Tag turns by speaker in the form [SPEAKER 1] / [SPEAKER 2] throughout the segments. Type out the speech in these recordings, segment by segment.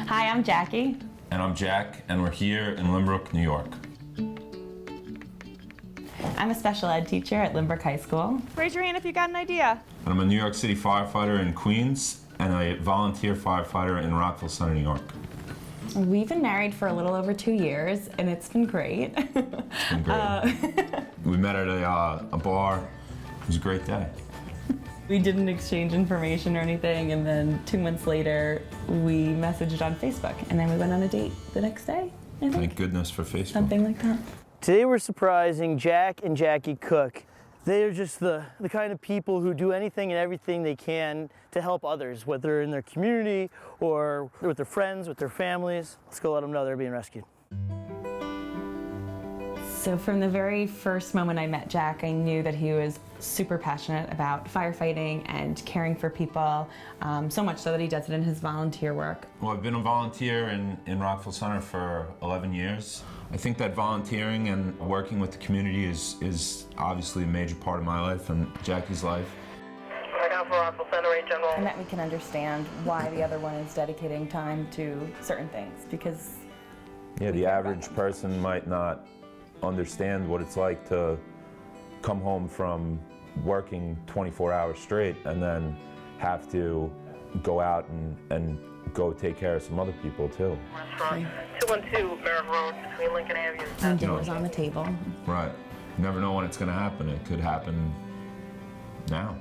[SPEAKER 1] Hi, I'm Jackie.
[SPEAKER 2] And I'm Jack, and we're here in Lynbrook, New York.
[SPEAKER 1] I'm a special ed teacher at Lynbrook High School.
[SPEAKER 3] Raise your hand if you got an idea.
[SPEAKER 2] And I'm a New York City firefighter in Queens and a volunteer firefighter in Rockville Center, New York.
[SPEAKER 1] We've been married for a little over 2 years, and it's been great.
[SPEAKER 2] It's been great. We met at a bar. It was a great day.
[SPEAKER 1] We didn't exchange information or anything, and then 2 months later, we messaged on Facebook, and then we went on a date the next day, I think.
[SPEAKER 2] Thank goodness for Facebook.
[SPEAKER 1] Something like that.
[SPEAKER 4] Today we're surprising Jack and Jackie Cook. They are just the kind of people who do anything and everything they can to help others, whether in their community or with their friends, with their families. Let's go let them know they're being rescued.
[SPEAKER 1] So from the very first moment I met Jack, I knew that he was super passionate about firefighting and caring for people, so much so that he does it in his volunteer work.
[SPEAKER 2] Well, I've been a volunteer in Rockville Center for 11 years. I think that volunteering and working with the community is obviously a major part of my life and Jackie's life.
[SPEAKER 1] And that we can understand why the other one is dedicating time to certain things, because
[SPEAKER 2] The average person might not understand what it's like to come home from working 24 hours straight and then have to go out and go take care of some other people too.
[SPEAKER 5] Restaurant, 212 Merritt Road between Lincoln Avenue
[SPEAKER 1] and dinner's on the table.
[SPEAKER 2] Right. You never know when it's going to happen. It could happen now.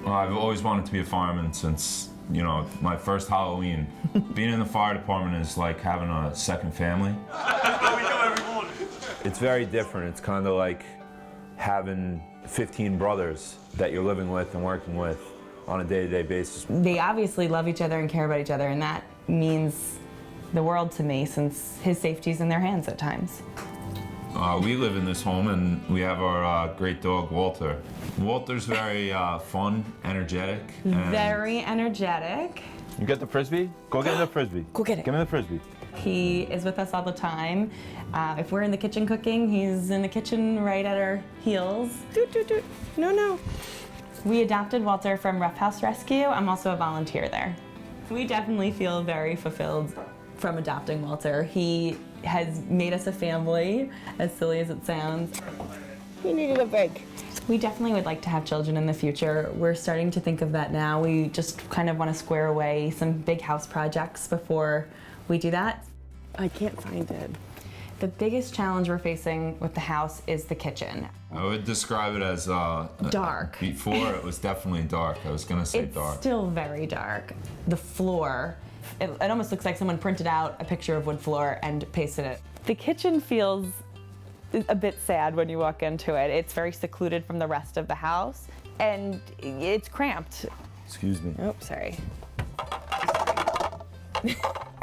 [SPEAKER 2] Well, I've always wanted to be a fireman since, my first Halloween. Being in the fire department is like having a second family. It's very different. It's kind of like having 15 brothers that you're living with and working with on a day-to-day basis.
[SPEAKER 1] They obviously love each other and care about each other, and that means the world to me, since his safety's in their hands at times.
[SPEAKER 2] We live in this home and we have our great dog, Walter. Walter's very fun, energetic. And
[SPEAKER 1] Very energetic.
[SPEAKER 6] You get the Frisbee? Go get the Frisbee.
[SPEAKER 1] Go get it.
[SPEAKER 6] Give me the Frisbee.
[SPEAKER 1] He is with us all the time. If we're in the kitchen cooking, he's in the kitchen right at our heels. Doot, doot, doot. No. We adopted Walter from Rough House Rescue. I'm also a volunteer there. We definitely feel very fulfilled from adopting Walter. He has made us a family, as silly as it sounds.
[SPEAKER 3] You needed a break.
[SPEAKER 1] We definitely would like to have children in the future. We're starting to think of that now. We just kind of want to square away some big house projects before we do that.
[SPEAKER 3] I can't find it.
[SPEAKER 1] The biggest challenge we're facing with the house is the kitchen.
[SPEAKER 2] I would describe it as
[SPEAKER 1] Dark.
[SPEAKER 2] Before it was definitely dark. I was gonna say
[SPEAKER 1] It's
[SPEAKER 2] dark.
[SPEAKER 1] still very dark. The floor, it almost looks like someone printed out a picture of wood floor and pasted it. The kitchen feels a bit sad when you walk into it. It's very secluded from the rest of the house, and it's cramped.
[SPEAKER 2] Excuse me.
[SPEAKER 1] Oh, sorry.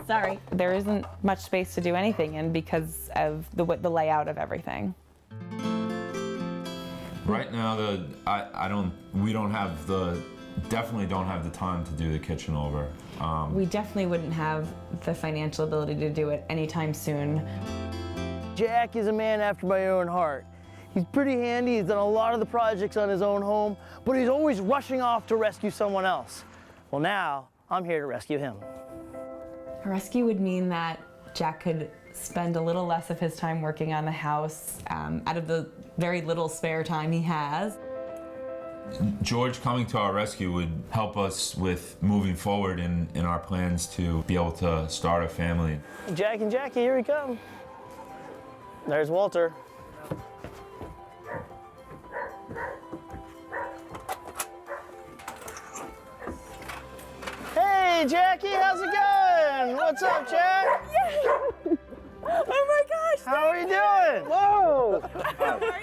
[SPEAKER 1] Sorry. There isn't much space to do anything in because of the layout of everything.
[SPEAKER 2] Right now, we definitely don't have the time to do the kitchen over.
[SPEAKER 1] We definitely wouldn't have the financial ability to do it anytime soon.
[SPEAKER 4] Jack is a man after my own heart. He's pretty handy, he's done a lot of the projects on his own home, but he's always rushing off to rescue someone else. Well, now, I'm here to rescue him.
[SPEAKER 1] A rescue would mean that Jack could spend a little less of his time working on the house out of the very little spare time he has.
[SPEAKER 2] George coming to our rescue would help us with moving forward in our plans to be able to start a family.
[SPEAKER 4] Jack and Jackie, here we come. There's Walter. Hey, Jackie, how's it going? What's up, Jack?
[SPEAKER 3] Oh my gosh!
[SPEAKER 4] How are you doing? Whoa!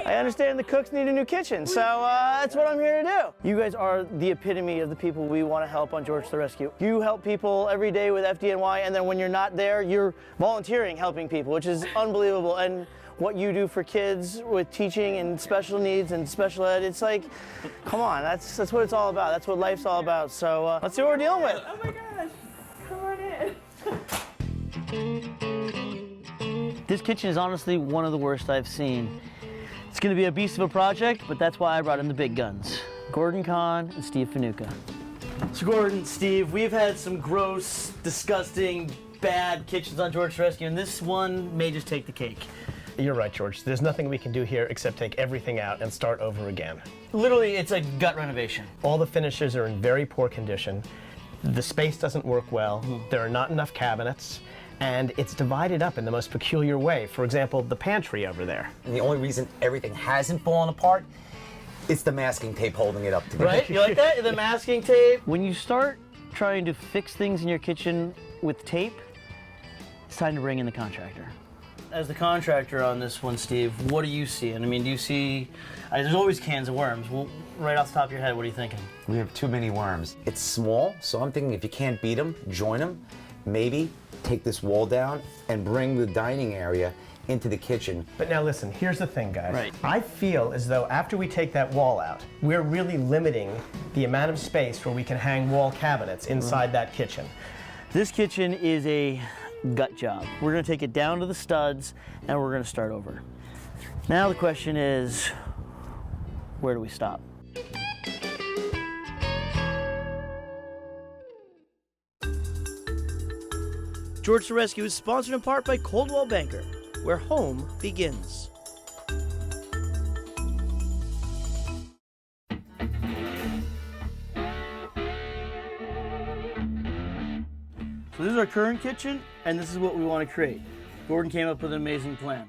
[SPEAKER 4] I understand the cooks need a new kitchen, so that's what I'm here to do. You guys are the epitome of the people we want to help on George the Rescue. You help people every day with FDNY, and then when you're not there, you're volunteering helping people, which is unbelievable. And what you do for kids with teaching and special needs and special ed, it's like, come on, that's what it's all about. That's what life's all about. So let's see what we're dealing with.
[SPEAKER 3] Oh my gosh! Come on in.
[SPEAKER 4] This kitchen is honestly one of the worst I've seen. It's gonna be a beast of a project, but that's why I brought in the big guns. Gordon Kahn and Steve Fanuca. So Gordon, Steve, we've had some gross, disgusting, bad kitchens on George Rescue, and this one may just take the cake.
[SPEAKER 7] You're right, George. There's nothing we can do here except take everything out and start over again.
[SPEAKER 4] Literally, it's a gut renovation.
[SPEAKER 7] All the finishes are in very poor condition. The space doesn't work well. There are not enough cabinets. And it's divided up in the most peculiar way. For example, the pantry over there.
[SPEAKER 8] And the only reason everything hasn't fallen apart is the masking tape holding it up together.
[SPEAKER 4] Right? You like that? The masking tape? When you start trying to fix things in your kitchen with tape, it's time to bring in the contractor. As the contractor on this one, Steve, what do you see? And I mean, do you see, there's always cans of worms. Well, right off the top of your head, what are you thinking?
[SPEAKER 8] We have too many worms. It's small, so I'm thinking if you can't beat them, join them. Maybe take this wall down and bring the dining area into the kitchen.
[SPEAKER 7] But now listen, here's the thing, guys.
[SPEAKER 4] Right.
[SPEAKER 7] I feel as though after we take that wall out, we're really limiting the amount of space where we can hang wall cabinets inside that kitchen.
[SPEAKER 4] This kitchen is a gut job. We're gonna take it down to the studs and we're gonna start over. Now the question is, where do we stop? George the Rescue is sponsored in part by Coldwell Banker, where home begins. So this is our current kitchen, and this is what we want to create. Gordon came up with an amazing plan.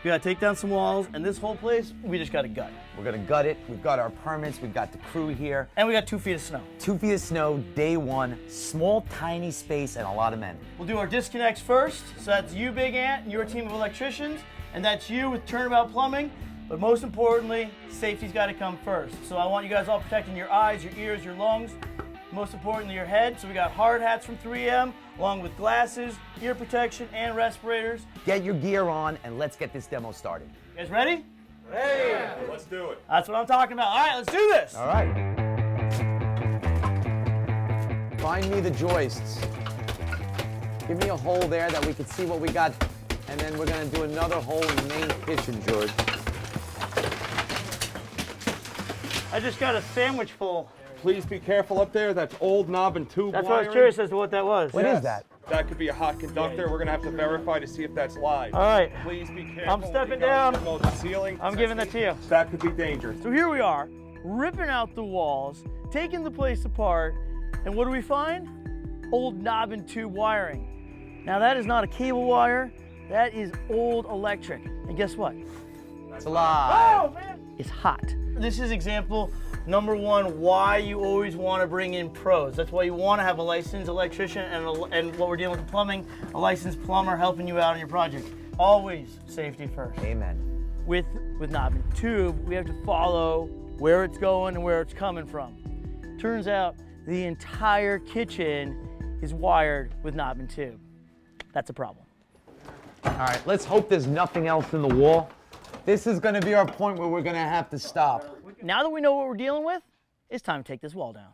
[SPEAKER 4] We gotta take down some walls, and this whole place, we just gotta gut.
[SPEAKER 8] We're gonna gut it. We've got our permits. We've got the crew here.
[SPEAKER 4] And we got 2 feet of snow.
[SPEAKER 8] 2 feet of snow, day one, small, tiny space, and a lot of men.
[SPEAKER 4] We'll do our disconnects first. So that's you, Big Ant, and your team of electricians, and that's you with Turnabout Plumbing. But most importantly, safety's gotta come first. So I want you guys all protecting your eyes, your ears, your lungs, most importantly, your head. So we got hard hats from 3M, along with glasses, ear protection, and respirators.
[SPEAKER 8] Get your gear on, and let's get this demo started.
[SPEAKER 4] You guys ready?
[SPEAKER 6] Hey! Yeah, let's do it.
[SPEAKER 4] That's what I'm talking about. All right, let's do this.
[SPEAKER 8] All right. Find me the joists. Give me a hole there that we can see what we got, and then we're gonna do another hole in the main kitchen, George.
[SPEAKER 4] I just got a sandwich full.
[SPEAKER 6] Please be careful up there. That's old knob and tube
[SPEAKER 4] That's why I
[SPEAKER 6] wiring.
[SPEAKER 4] was curious as to what that was.
[SPEAKER 8] What is that?
[SPEAKER 6] That could be a hot conductor. We're gonna have to verify to see if that's live.
[SPEAKER 4] All right.
[SPEAKER 6] Please be careful.
[SPEAKER 4] I'm stepping
[SPEAKER 6] You guys
[SPEAKER 4] down.
[SPEAKER 6] go to the ceiling.
[SPEAKER 4] I'm giving that to you.
[SPEAKER 6] That could be dangerous.
[SPEAKER 4] So here we are, ripping out the walls, taking the place apart, and what do we find? Old knob and tube wiring. Now that is not a cable wire, that is old electric. And guess what?
[SPEAKER 8] It's alive.
[SPEAKER 4] Oh man! It's hot. This is example number 1, why you always want to bring in pros. That's why you want to have a licensed electrician and what we're dealing with the plumbing, a licensed plumber helping you out on your project. Always safety first.
[SPEAKER 8] Amen.
[SPEAKER 4] With knob and tube, we have to follow where it's going and where it's coming from. Turns out the entire kitchen is wired with knob and tube. That's a problem.
[SPEAKER 8] All right, let's hope there's nothing else in the wall. This is gonna be our point where we're gonna have to stop.
[SPEAKER 4] Now that we know what we're dealing with, it's time to take this wall down.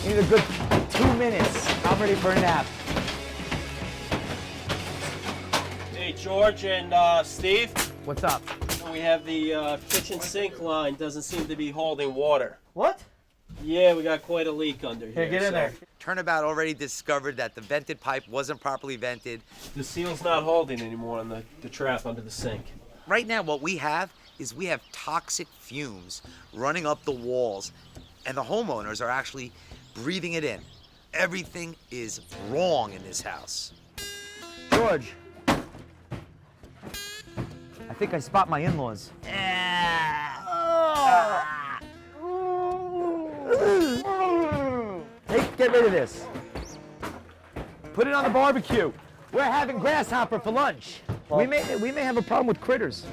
[SPEAKER 8] Need a good 2 minutes. I'm ready for a nap.
[SPEAKER 9] Hey, George and Steve,
[SPEAKER 8] What's up?
[SPEAKER 9] we have the kitchen sink line doesn't seem to be holding water.
[SPEAKER 4] What?
[SPEAKER 9] Yeah, we got quite a leak under here.
[SPEAKER 4] Here, get in there.
[SPEAKER 8] Turnabout already discovered that the vented pipe wasn't properly vented.
[SPEAKER 9] The seal's not holding anymore on the trap under the sink.
[SPEAKER 8] Right now, what we have is we have toxic fumes running up the walls, and the homeowners are actually breathing it in. Everything is wrong in this house. George, I think I spot my in-laws. Hey, get rid of this. Put it on the barbecue. We're having grasshopper for lunch. We may have a problem with critters.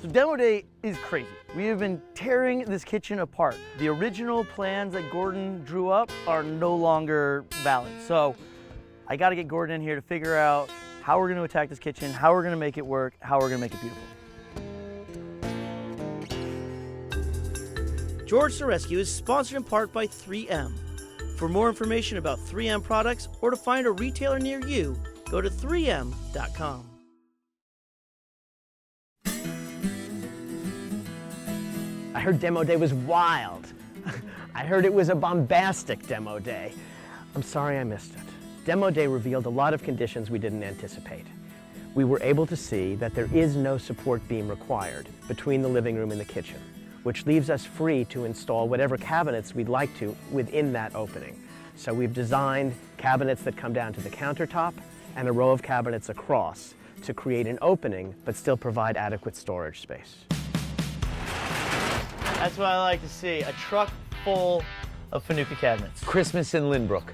[SPEAKER 4] So demo day is crazy. We have been tearing this kitchen apart. The original plans that Gordon drew up are no longer valid. So I gotta get Gordon in here to figure out how we're gonna attack this kitchen, how we're gonna make it work, how we're gonna make it beautiful. George the Rescue is sponsored in part by 3M. For more information about 3M products or to find a retailer near you, go to 3m.com. I heard demo day was wild. I heard it was a bombastic demo day. I'm sorry I missed it. Demo day revealed a lot of conditions we didn't anticipate. We were able to see that there is no support beam required between the living room and the kitchen, which leaves us free to install whatever cabinets we'd like to within that opening. So we've designed cabinets that come down to the countertop and a row of cabinets across to create an opening but still provide adequate storage space. That's what I like to see, a truck full of Finucane cabinets.
[SPEAKER 8] Christmas in Lynbrook.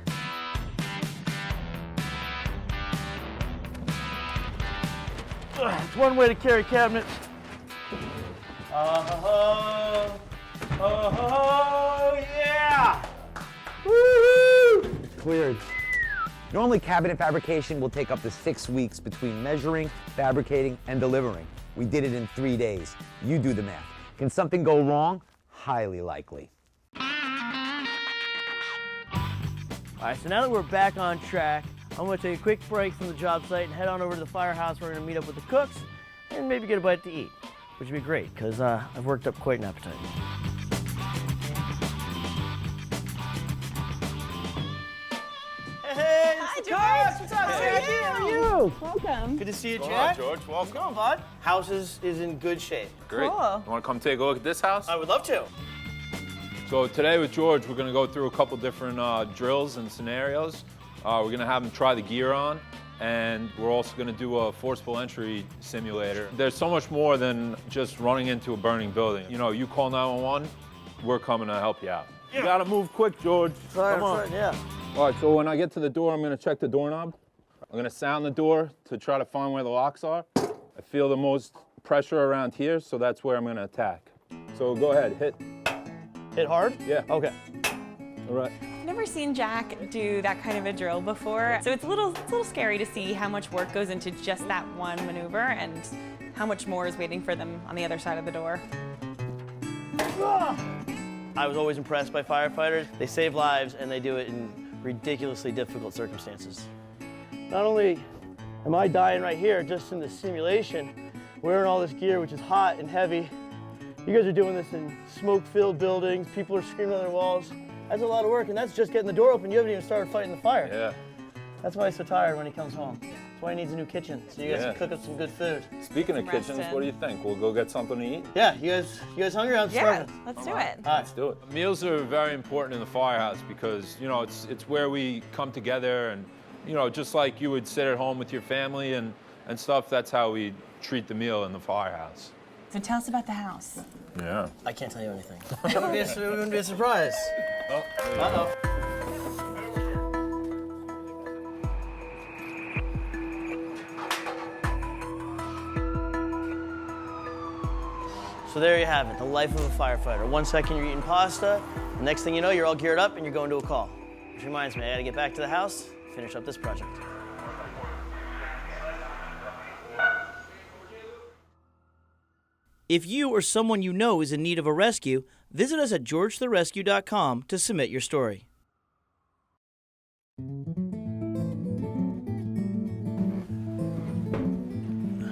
[SPEAKER 4] It's one way to carry cabinets. Oh, yeah! Woo-hoo!
[SPEAKER 8] It's cleared. Normally, cabinet fabrication will take up to 6 weeks between measuring, fabricating, and delivering. We did it in 3 days. You do the math. Can something go wrong? Highly likely.
[SPEAKER 4] All right, so now that we're back on track, I'm gonna take a quick break from the job site and head on over to the firehouse. We're gonna meet up with the cooks and maybe get a bite to eat, which would be great, because I've worked up quite an appetite. Hey,
[SPEAKER 1] Hi,
[SPEAKER 4] George. What's up,
[SPEAKER 1] How are you? Welcome.
[SPEAKER 4] Good to see you,
[SPEAKER 6] What's
[SPEAKER 4] Jack.
[SPEAKER 6] going on, George? Welcome.
[SPEAKER 4] What's going on, bud? House is in good shape.
[SPEAKER 6] Great.
[SPEAKER 1] Cool.
[SPEAKER 6] You want to come take a look at this house?
[SPEAKER 4] I would love to.
[SPEAKER 6] So today with George, we're going to go through a couple different drills and scenarios. We're going to have him try the gear on, and we're also going to do a forcible entry simulator. There's so much more than just running into a burning building. You know, you call 911, we're coming to help you out. You got to move quick, George. Come on.
[SPEAKER 4] Yeah.
[SPEAKER 6] All right, so when I get to the door, I'm going to check the doorknob. I'm going to sound the door to try to find where the locks are. I feel the most pressure around here, so that's where I'm going to attack. So go ahead, hit.
[SPEAKER 4] Hit hard?
[SPEAKER 6] Yeah.
[SPEAKER 4] Okay.
[SPEAKER 6] All right.
[SPEAKER 1] I've never seen Jack do that kind of a drill before, so it's a little scary to see how much work goes into just that one maneuver and how much more is waiting for them on the other side of the door.
[SPEAKER 4] I was always impressed by firefighters. They save lives and they do it in ridiculously difficult circumstances. Not only am I dying right here just in the simulation, wearing all this gear which is hot and heavy, you guys are doing this in smoke-filled buildings, people are screaming on their walls. That's a lot of work, and that's just getting the door open. You haven't even started fighting the fire.
[SPEAKER 6] Yeah.
[SPEAKER 4] That's why he's so tired when he comes home. That's why he needs a new kitchen, so you guys can cook up some good food.
[SPEAKER 6] Speaking of
[SPEAKER 1] Some
[SPEAKER 6] kitchens,
[SPEAKER 1] rest
[SPEAKER 6] what do you think? We'll go get something to eat?
[SPEAKER 4] Yeah, you guys hungry? I'm
[SPEAKER 1] Yeah,
[SPEAKER 4] starving.
[SPEAKER 1] let's do it.
[SPEAKER 4] All right.
[SPEAKER 6] Let's do it. Meals are very important in the firehouse because, you know, it's where we come together and, you know, just like you would sit at home with your family and stuff, that's how we treat the meal in the firehouse.
[SPEAKER 1] So tell us about the house.
[SPEAKER 6] Yeah.
[SPEAKER 4] I can't tell you anything. It wouldn't be a surprise.
[SPEAKER 6] Oh,
[SPEAKER 4] Uh-oh. So there you have it, the life of a firefighter. 1 second you're eating pasta, the next thing you know, you're all geared up and you're going to a call. Which reminds me, I gotta get back to the house, finish up this project. If you or someone you know is in need of a rescue, visit us at georgetherescue.com to submit your story.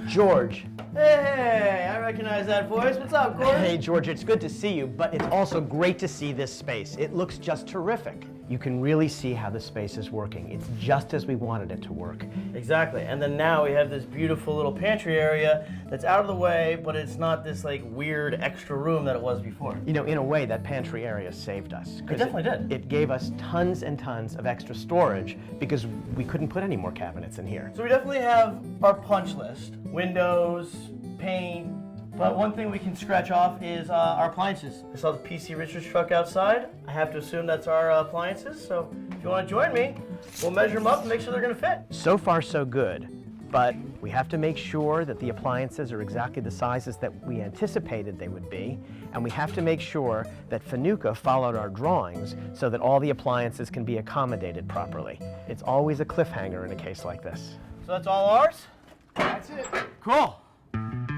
[SPEAKER 4] George. Hey, I recognize that voice. What's up, Gordon?
[SPEAKER 7] Hey, George, it's good to see you, but it's also great to see this space. It looks just terrific. You can really see how the space is working. It's just as we wanted it to work.
[SPEAKER 4] Exactly, and then now we have this beautiful little pantry area that's out of the way, but it's not this like weird extra room that it was before.
[SPEAKER 7] You know, in a way, that pantry area saved us.
[SPEAKER 4] It definitely did.
[SPEAKER 7] It gave us tons and tons of extra storage because we couldn't put any more cabinets in here.
[SPEAKER 4] So we definitely have our punch list. Windows, paint, but one thing we can scratch off is our appliances. I saw the PC Richards truck outside. I have to assume that's our appliances, so if you want to join me, we'll measure them up and make sure they're going to fit.
[SPEAKER 7] So far, so good. But we have to make sure that the appliances are exactly the sizes that we anticipated they would be, and we have to make sure that Finucane followed our drawings so that all the appliances can be accommodated properly. It's always a cliffhanger in a case like this.
[SPEAKER 4] So that's all ours? That's it. Cool. And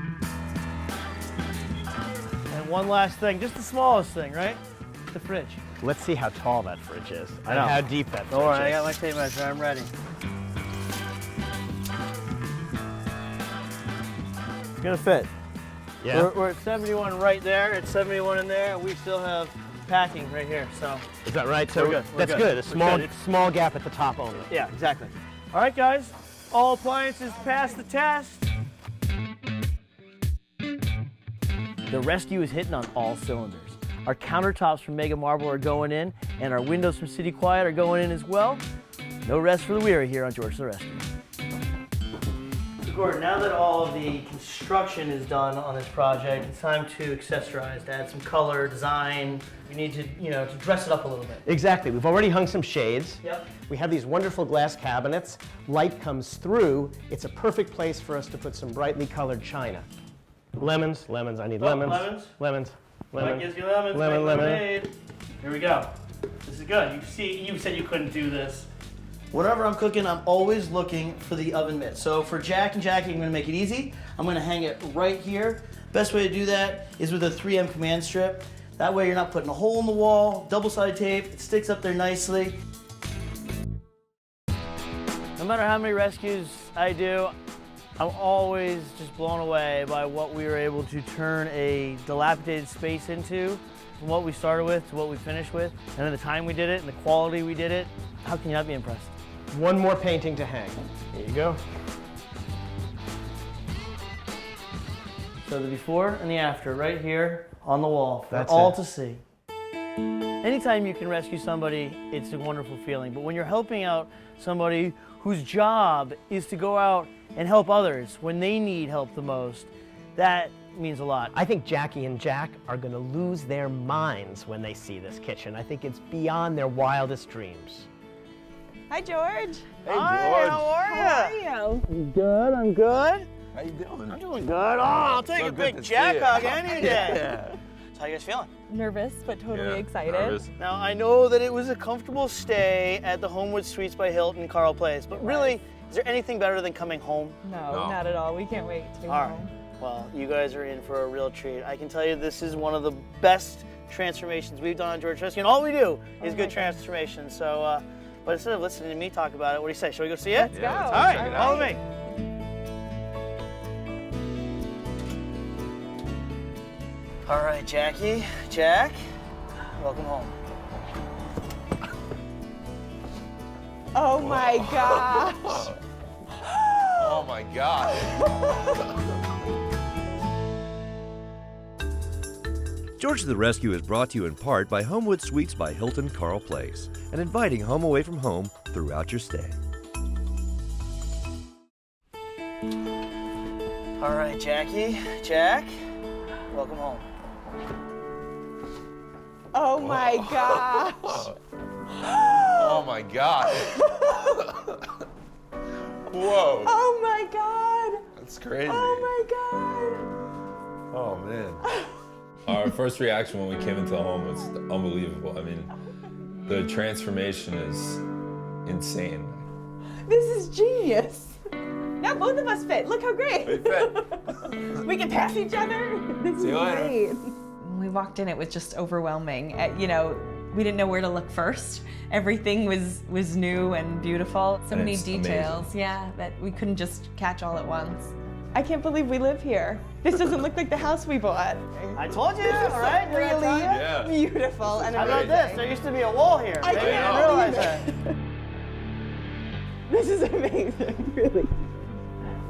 [SPEAKER 4] one last thing, just the smallest thing, right? The fridge.
[SPEAKER 7] Let's see how tall that fridge is
[SPEAKER 4] I
[SPEAKER 7] and
[SPEAKER 4] know.
[SPEAKER 7] how deep that fridge
[SPEAKER 4] Don't worry,
[SPEAKER 7] is.
[SPEAKER 4] I got my tape measure, I'm ready. It's gonna fit.
[SPEAKER 7] Yeah.
[SPEAKER 4] We're at 71 right there. It's 71 in there, and we still have packing right here. So
[SPEAKER 7] Is that right? So
[SPEAKER 4] We're good. We're
[SPEAKER 7] that's
[SPEAKER 4] good.
[SPEAKER 7] good. A
[SPEAKER 4] We're good.
[SPEAKER 7] small gap at the top only.
[SPEAKER 4] yeah, exactly. All right, guys. All appliances passed the test. The rescue is hitting on all cylinders. Our countertops from Mega Marble are going in, and our windows from City Quiet are going in as well. No rest for the weary here on George the Rescue. So Gordon, now that all of the construction is done on this project, it's time to accessorize, to add some color, design. We need to, to dress it up a little bit.
[SPEAKER 7] Exactly. We've already hung some shades.
[SPEAKER 4] Yep.
[SPEAKER 7] We have these wonderful glass cabinets. Light comes through. It's a perfect place for us to put some brightly colored china. Lemons. I need lemons.
[SPEAKER 4] Lemons? Mike
[SPEAKER 7] Lemon.
[SPEAKER 4] gives you lemons.
[SPEAKER 7] Lemon,
[SPEAKER 4] make
[SPEAKER 7] lemon.
[SPEAKER 4] lemonade. Here we go. This is good. You said you couldn't do this. Whenever I'm cooking, I'm always looking for the oven mitt. So for Jack and Jackie, I'm gonna make it easy. I'm gonna hang it right here. Best way to do that is with a 3M command strip. That way you're not putting a hole in the wall, double-sided tape, it sticks up there nicely. No matter how many rescues I do, I'm always just blown away by what we were able to turn a dilapidated space into, from what we started with to what we finished with, and then the time we did it and the quality we did it. How can you not be impressed?
[SPEAKER 7] One more painting to hang. Here you go.
[SPEAKER 4] So the before and the after right here on the wall for
[SPEAKER 7] That's
[SPEAKER 4] all
[SPEAKER 7] it.
[SPEAKER 4] to see. Anytime you can rescue somebody, it's a wonderful feeling. But when you're helping out somebody whose job is to go out and help others when they need help the most, that means a lot.
[SPEAKER 7] I think Jackie and Jack are going to lose their minds when they see this kitchen. I think it's beyond their wildest dreams.
[SPEAKER 3] Hi, George.
[SPEAKER 2] Hey,
[SPEAKER 4] Hi,
[SPEAKER 2] George.
[SPEAKER 4] how are you?
[SPEAKER 3] How are you?
[SPEAKER 4] Good, I'm good.
[SPEAKER 2] How you doing?
[SPEAKER 4] I'm doing good. Oh, I'll take
[SPEAKER 2] So
[SPEAKER 4] a
[SPEAKER 2] good
[SPEAKER 4] big
[SPEAKER 2] to see
[SPEAKER 4] Jack
[SPEAKER 2] you.
[SPEAKER 4] hug any day.
[SPEAKER 2] Yeah.
[SPEAKER 4] So how you guys feeling?
[SPEAKER 3] Nervous, but totally
[SPEAKER 2] Yeah,
[SPEAKER 3] excited.
[SPEAKER 2] nervous.
[SPEAKER 4] Now, I know that it was a comfortable stay at the Homewood Suites by Hilton Carl Place, but really, is there anything better than coming home?
[SPEAKER 3] No,
[SPEAKER 2] No.
[SPEAKER 3] not at all. We can't wait to be
[SPEAKER 4] All right.
[SPEAKER 3] home.
[SPEAKER 4] Well, you guys are in for a real treat. I can tell you this is one of the best transformations we've done on George Rescue, and all we do is good transformations. So, but instead of listening to me talk about it, what do you say? Shall we go see it?
[SPEAKER 3] Let's
[SPEAKER 2] Yeah,
[SPEAKER 3] go.
[SPEAKER 2] let's
[SPEAKER 4] All right,
[SPEAKER 2] check it out.
[SPEAKER 4] follow me. All right, Jackie, Jack, welcome home.
[SPEAKER 3] Oh my gosh.
[SPEAKER 2] Oh my God.
[SPEAKER 10] George the Rescue is brought to you in part by Homewood Suites by Hilton Carl Place, and inviting home away from home throughout your stay.
[SPEAKER 4] All right, Jackie, Jack, welcome home.
[SPEAKER 3] Oh my gosh.
[SPEAKER 2] Oh my God. Whoa.
[SPEAKER 3] Oh my god.
[SPEAKER 2] That's crazy.
[SPEAKER 3] Oh my god.
[SPEAKER 2] Oh man. Our first reaction when we came into the home was unbelievable. I mean, the transformation is insane.
[SPEAKER 3] This is genius. Now both of us fit. Look how great.
[SPEAKER 2] We fit.
[SPEAKER 3] We can pass each other. This is
[SPEAKER 2] See you later.
[SPEAKER 3] great.
[SPEAKER 1] When we walked in, it was just overwhelming. We didn't know where to look first. Everything was new and beautiful. So
[SPEAKER 2] And
[SPEAKER 1] many
[SPEAKER 2] it's
[SPEAKER 1] details, yeah, that we couldn't just catch all at once.
[SPEAKER 3] I can't believe we live here. This doesn't look like the house we bought.
[SPEAKER 4] I told you,
[SPEAKER 3] This is
[SPEAKER 4] all right?
[SPEAKER 3] really
[SPEAKER 2] Yeah.
[SPEAKER 3] beautiful and
[SPEAKER 4] How about
[SPEAKER 3] amazing.
[SPEAKER 4] this? There used to be a wall here.
[SPEAKER 3] I
[SPEAKER 4] Maybe
[SPEAKER 3] can't
[SPEAKER 4] didn't realize
[SPEAKER 3] believe
[SPEAKER 4] that.
[SPEAKER 3] This is amazing, really.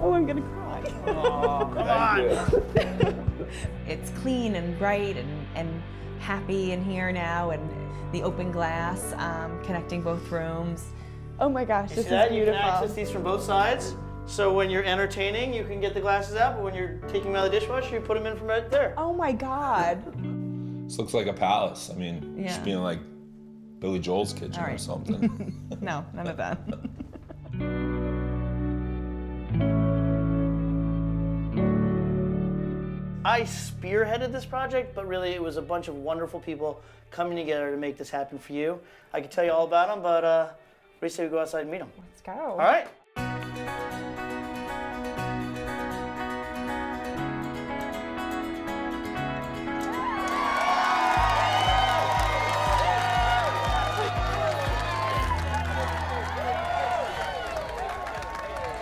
[SPEAKER 3] Oh, I'm gonna cry.
[SPEAKER 4] Oh, come on.
[SPEAKER 1] It's clean and bright and happy in here now, and the open glass connecting both rooms.
[SPEAKER 3] Oh my gosh,
[SPEAKER 4] You
[SPEAKER 3] this
[SPEAKER 4] see that?
[SPEAKER 3] is
[SPEAKER 4] You can
[SPEAKER 3] beautiful.
[SPEAKER 4] access these from both sides. So when you're entertaining, you can get the glasses out, but when you're taking them out of the dishwasher, you put them in from right there.
[SPEAKER 3] Oh my god.
[SPEAKER 2] This looks like a palace. I mean,
[SPEAKER 1] Yeah.
[SPEAKER 2] just being like Billy Joel's kitchen
[SPEAKER 1] All
[SPEAKER 2] or
[SPEAKER 1] right.
[SPEAKER 2] something.
[SPEAKER 1] No, none of that.
[SPEAKER 4] I spearheaded this project, but really it was a bunch of wonderful people coming together to make this happen for you. I could tell you all about them, but what do you say we go outside and meet them?
[SPEAKER 3] Let's go.
[SPEAKER 4] All right?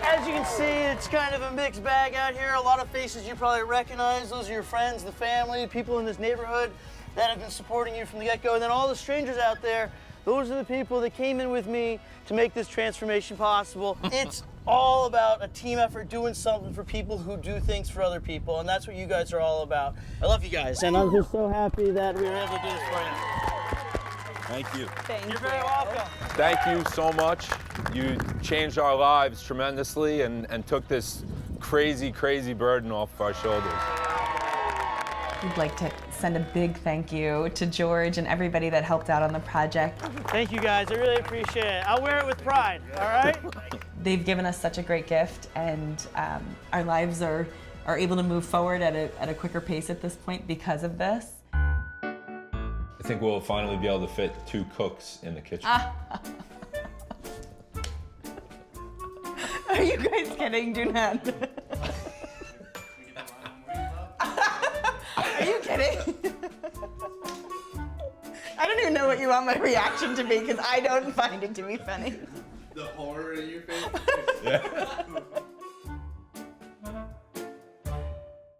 [SPEAKER 4] As you can see, the It's kind of a mixed bag out here. A lot of faces you probably recognize. Those are your friends, the family, people in this neighborhood that have been supporting you from the get-go. And then all the strangers out there, those are the people that came in with me to make this transformation possible. It's all about a team effort, doing something for people who do things for other people, and that's what you guys are all about. I love you guys, and I'm just so happy that we were able to do this for you.
[SPEAKER 2] Thank you.
[SPEAKER 4] You're very welcome.
[SPEAKER 6] Thank you so much. You changed our lives tremendously and took this crazy, crazy burden off of our shoulders.
[SPEAKER 1] We'd like to send a big thank you to George and everybody that helped out on the project.
[SPEAKER 4] Thank you guys, I really appreciate it. I'll wear it with pride, all right?
[SPEAKER 1] They've given us such a great gift, and our lives are able to move forward at a quicker pace at this point because of this.
[SPEAKER 6] I think we'll finally be able to fit 2 cooks in the kitchen.
[SPEAKER 1] Are you guys kidding? Do not. Are you kidding? I don't even know what you want my reaction to be because I don't find it to be funny.
[SPEAKER 11] The horror in your face?
[SPEAKER 6] Yeah.